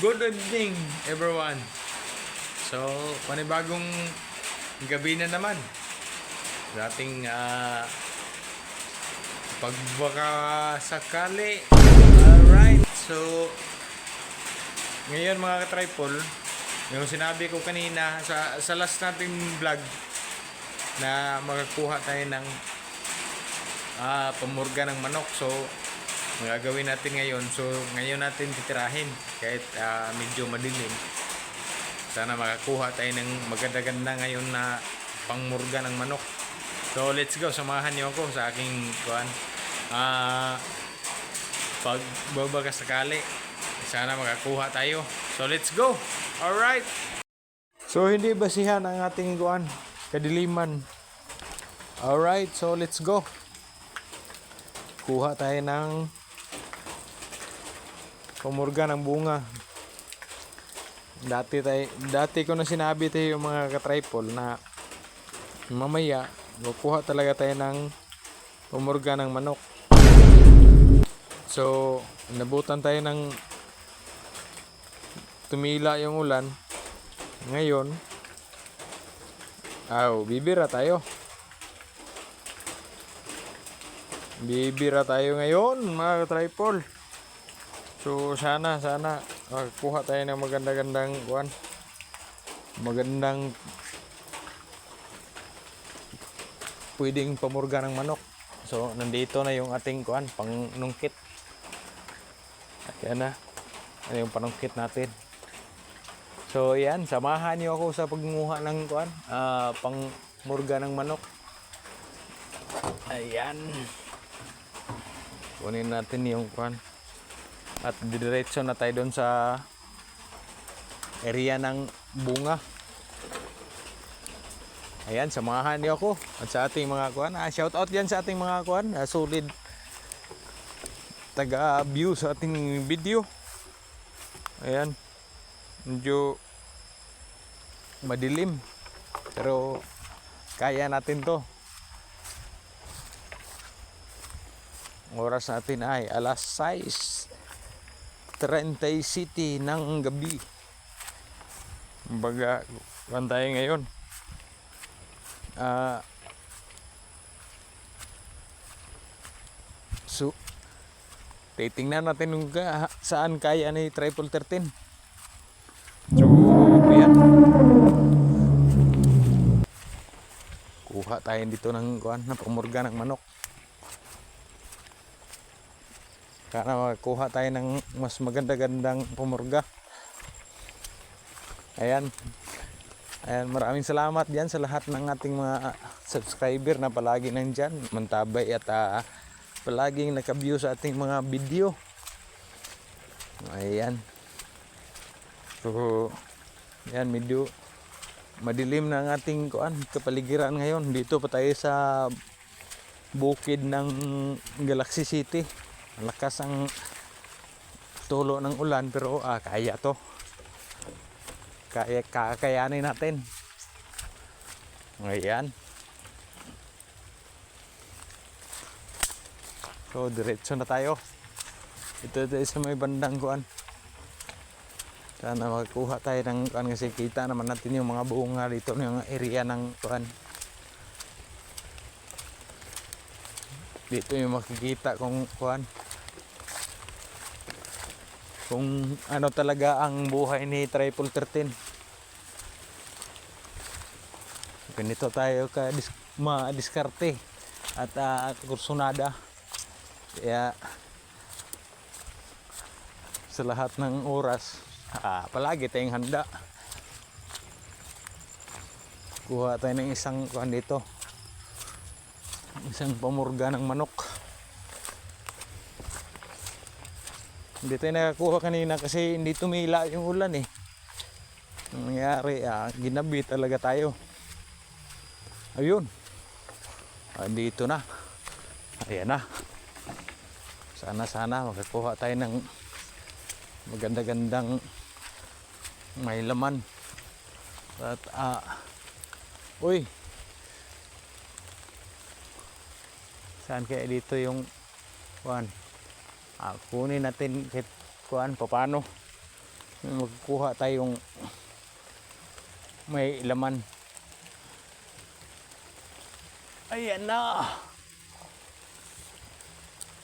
Good evening, everyone. So, panibagong gabi na naman sa ating pagbaka sakali. Alright, so ngayon mga ka-tripod, yung sinabi ko kanina sa last nating vlog na magkuha tayo ng pamurga ng manok. So, magagawin natin ngayon. So, ngayon natin titirahin kahit medyo madilim. Sana makakuha tayo ng maganda-ganda ngayon na pangmurga ng manok. So, let's go. Samahan niyo ako sa aking pagbabaka sakali. Sana makakuha tayo. So, let's go. Alright. So, hindi basihan ang ating kadiliman. Alright. So, let's go. Kuha tayo ng pamurga ng bunga. Dati ko na sinabi tayo yung mga ka-tripod na mamaya kukuha talaga tayo ng pamurga ng manok. So, nabutan tayo ng tumila yung ulan. Ngayon, bibira tayo. Bibira tayo ngayon mga ka-tripod. So sana kuha tayo ng magandang pwedeng pamurga ng manok. So nandito na yung ating pangnungkit. Ayan na. Ano yung panungkit natin. So yan, samahan niyo ako sa pagmunguha ng pangmurga ng manok. Ayan. Kunin natin yung at diretso na tayo doon sa area ng bunga. Ayan, samahan niyo ako at sa ating mga shout out yan sa ating mga solid taga-view sa ating video. Ayan, medyo madilim pero kaya natin to. Oras natin ay alas 6:30 ng gabi. Kumbaga, tayo ngayon. So, titingnan natin kung saan kaya ni Triple 13. So, yan. Kuha tayo dito ng pamurga ng manok. Para makakuha tayo ng mas maganda-gandang pamurga. Ayan, maraming salamat diyan sa lahat ng ating mga subscriber na palagi nandyan, mantabay at palaging naka-view sa ating mga video. Ayan. So, yan, medyo madilim na ang ating kapaligiran ngayon. Dito pa tayo sa bukid ng Galaxy City. Malakas ang tulo ng ulan pero kaya to. Kakayanin natin. Ayan. So diretso na tayo. Ito sa may bandang Sana magkuha tayo ng kasi kita naman natin yung mga bunga dito yung area ng Dito yung makikita kung ano talaga ang buhay ni Triple 13. Ganito tayo ma-diskarte at kursunada. Kaya sa lahat ng oras palagi tayong handa. Kuha tayo ng isang dito. Isang pamurga ng manok. Hindi tayo nakakuha kanina kasi hindi tumila yung ulan eh. Ang nangyari, ginabi talaga tayo. Ayun. Dito na. Ayan na. Sana makakuha tayo ng maganda-gandang may laman. At uy. Saan kaya dito yung kunin natin kahit paano magkuha tayong may laman. Ayan na.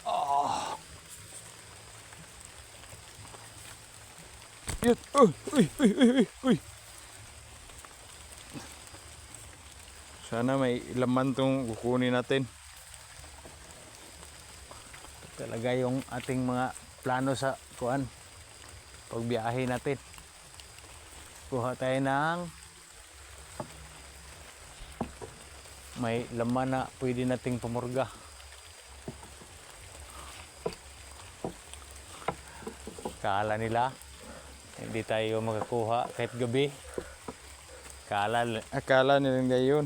Ah. Yun. Uy. Sana may laman tong kukunin natin. Ito talaga yung ating mga plano sa kuan pagbiyahe natin. Kuha tayo ng may laman na pwede nating pamurga. Kala nila hindi tayo makakuha kahit gabi. Akala nilang gayon.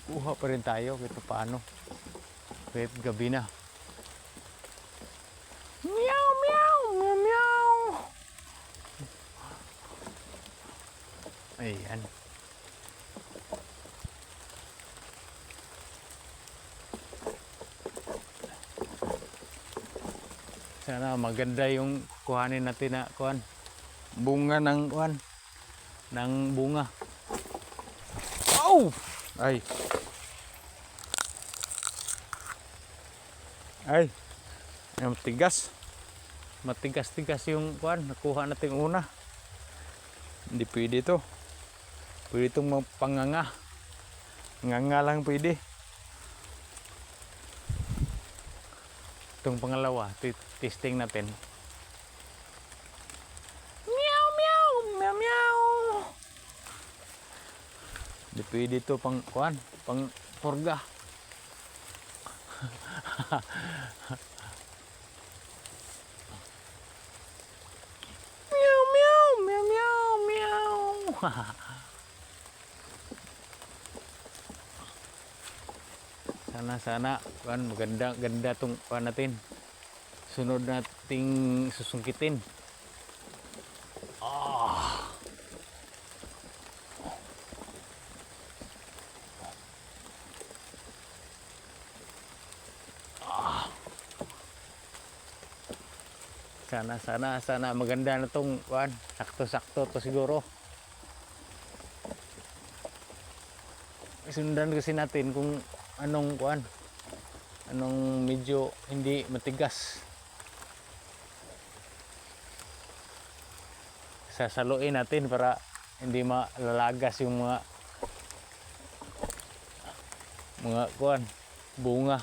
Kuha pa rin tayo kahit paano. Kahit gabi na. Meow, meow, meow, meow. Ayan. Sana maganda yung kuhanin natin na kuhan. Bunga ng kuhan. Ng bunga. Oh! Ay. Matigas. Matigas-tigas yung kuhan. Nakuha natin una. Hindi pwede ito. Pwede itong panganga. Nganga lang pwede. Itong pangalawa, testing natin. Meow, meow, meow, meow. Hindi pwede ito pang kuhan, pang purga. Meow, meow, meow, meow, meow. Sana kuan maganda tong kuan natin. Sunod nating susungkitin. Sana maganda na tong kuan. Sakto-sakto to siguro. Sundan kasi natin kung anong kuan. Anong medyo hindi matigas. Sasaluin natin para hindi malalagas yung mga kuan, bunga.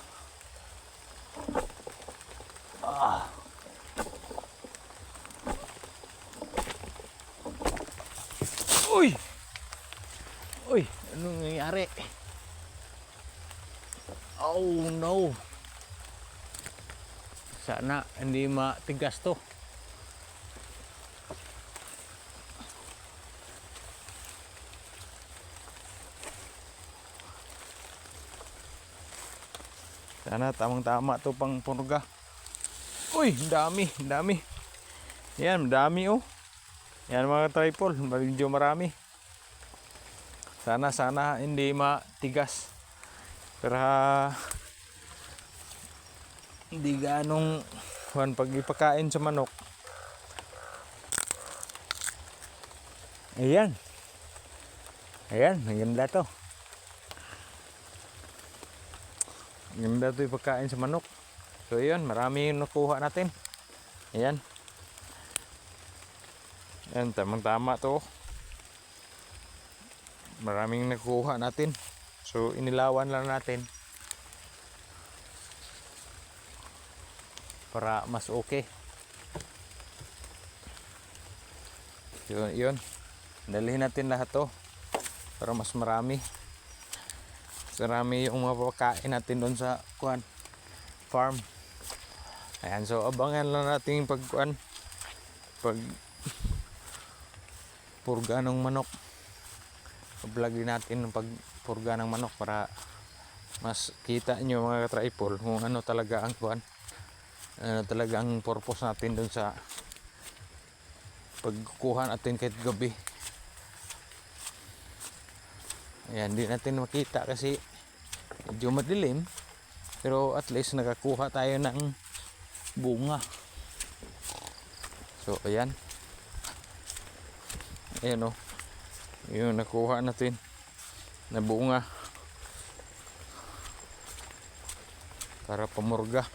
Uy, anong nangyayari? Oh no. Sana hindi matigas to. Sana tamang-tama to pang purga. Uy, dami. Yan, dami oh. Yan mga tripod, medyo marami. Sana hindi matigas. Para hindi ganong pag ipakain sa manok. Ayan, maganda to. Maganda to ipakain sa manok. So yun, marami yung nakuha natin. Ayan. Ayan, tamang-tama to. Maraming nakuha natin. So inilawan lang natin para mas okay. Yun. Dalhin natin lahat to para mas marami. Marami yung mapapakain natin doon sa farm. Ayan, so abangan lang natin pag purga ng manok. Vlog din natin ng pagpurga ng manok para mas kita nyo mga ka-tripod kung ano talaga ang ano talaga ang purpose natin dun sa pagkuha natin kahit gabi. Ayan, hindi natin makita kasi medyo madilim. Pero at least nakakuha tayo ng bunga. So ayan. Ayan o. Yung nakuha natin na bunga. Para pamurga.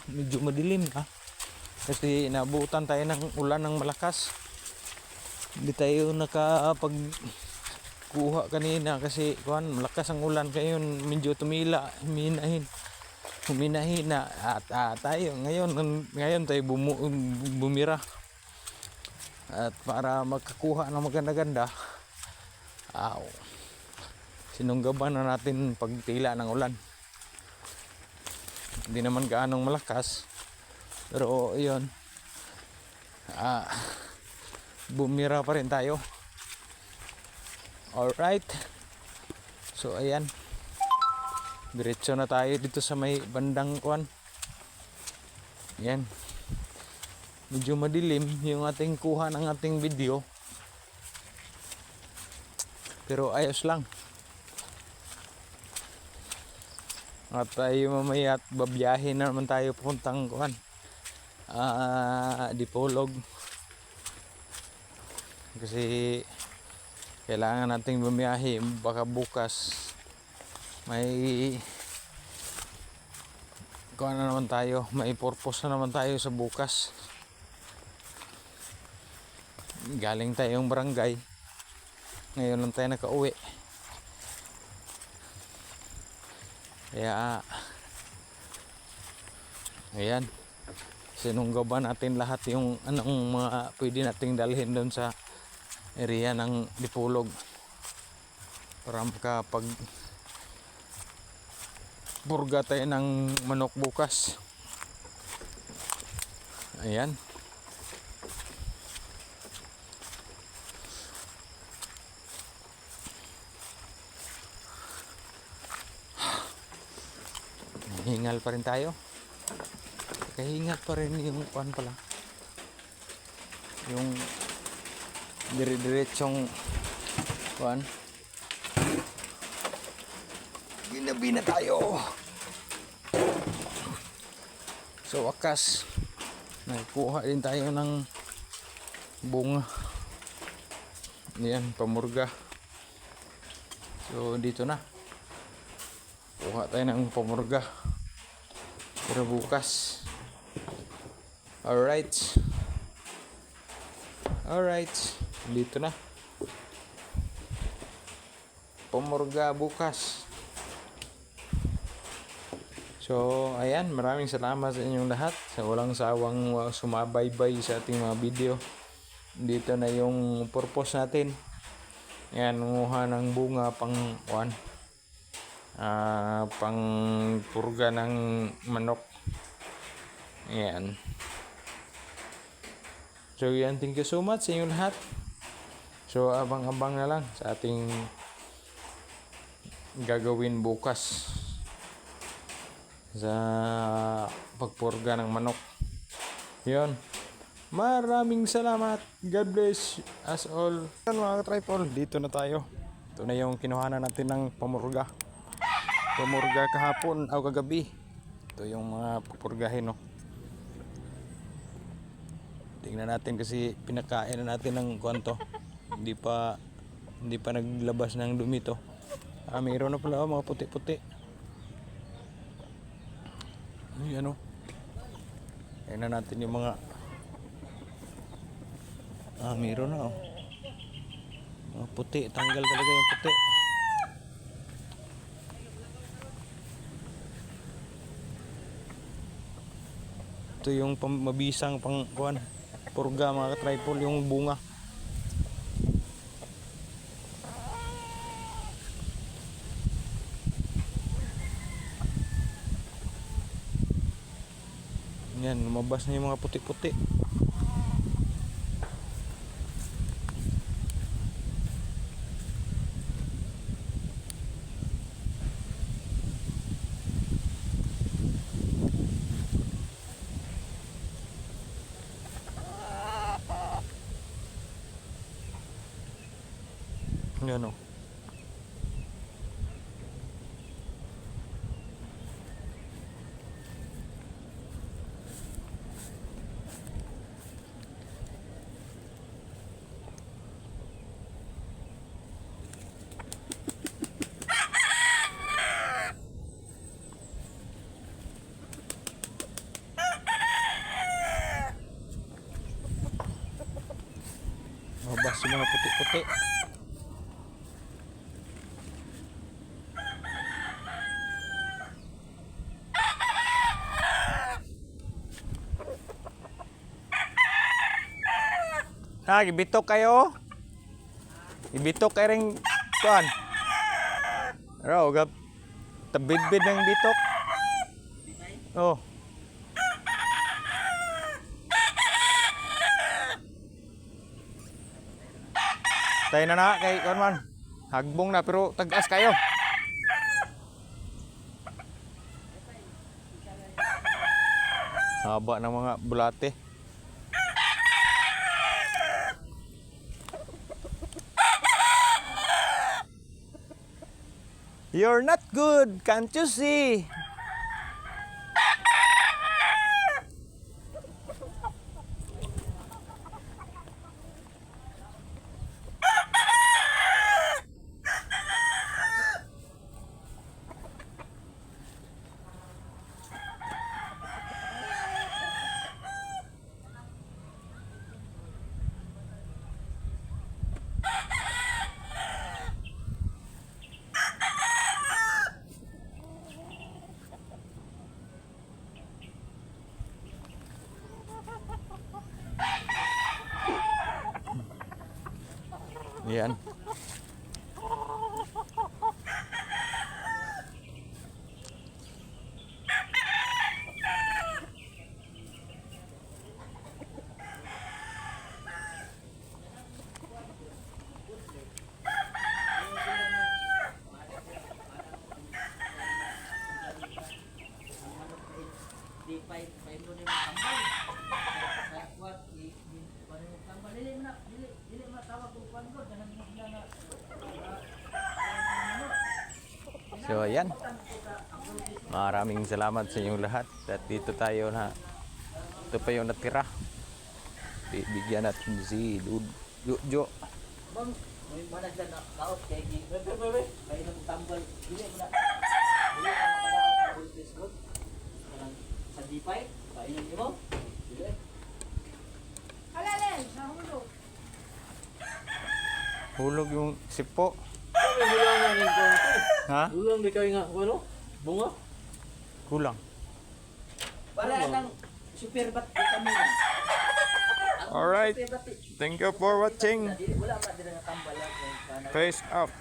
Medyo madilim kasi nabutan tayo ng ulan ng malakas. Hindi tayo nakapagkuha kanina kasi malakas ang ulan, kaya medyo huminahina at tayo ngayon tayo bumira at para magkakuha ng maganda-ganda. Sinunggaban na natin pagtila ng ulan. Hindi naman gaanong malakas, pero yun, bumira pa rin tayo. Alright, so ayan, diretso na tayo dito sa may bandang yan. Medyo madilim yung ating kuha ng ating video, pero ayos lang. At tayo mamaya at babiyahin na naman tayo pupuntang Dipolog, kasi kailangan nating bumiyahe. Baka bukas may na naman tayo, may purpose na naman tayo sa bukas. Galing tayong barangay, ngayon lang tayo nakauwi. Kaya ayan, sinunggaban natin lahat yung anong mga pwede nating dalhin doon sa area ng Dipolog para makapag burga tayo ng manok bukas. Ayan, hingal pa rin tayo, kahingal pa rin yung pala, yung dire-diretsong ginabi na tayo. So wakas nagkuha din tayo ng bunga. Yan, pamurga. So dito na kuha tayo ng pamurga pero bukas. Alright, dito na pamurga bukas. So ayan, maraming salamat sa inyong lahat sa walang sawang sumabaybay sa ating mga video. Dito na yung purpose natin. Ayan, nguha ng bunga pang pang purga ng manok. Ayan. So yan, thank you so much sa inyong lahat. So abang-abang na lang sa ating gagawin bukas sa pagpurga ng manok. Yun, maraming salamat. God bless us all. Mga ka-tripod, dito na tayo. Ito na yung kinuhanan natin ng pamurga kahapon o kagabi. Ito yung mga pupurgahin, no. Tingnan natin kasi pinakain na natin ng kwanto. Hindi pa naglabas ng dumi to. Mayroon na pala mga puti-puti. Ano? Tingnan natin yung mga mayroon na mga puti. Tanggal talaga yung puti. Ito yung mabisang purga mga ka-tripod, yung bunga. Yan, lumabas na yung mga puti-puti. Yan o. Mabas yung mga puti-puti. Ha, gibitok kayo? Ibitok kayo rin kuan. Raw, gab tabidbid ng bitok. Oh. Tayo na kay kuan man. Hagbong na pero tagas kayo. Haba ng mga bulate. You're not good, can't you see? Yan. So ayan, maraming salamat sa inyong lahat at dito tayo na ito pa yung natira. Bigyan natin si Jojo. Bang, may managdan na kaot kay gi. Kay nang tambal dili mo na. Dili na makadaot sa this good. Kanang sa D5, painom nimo. Dili. Halalen, sa hulog. Hulog yung sipo. Hulang nga ning ko. Ha? Hulang di kay nga ano? Bunga. Kulang. Wala nang super bat vitamina. Alright. Thank you for watching. Wala pa dira nga tambal. Face up.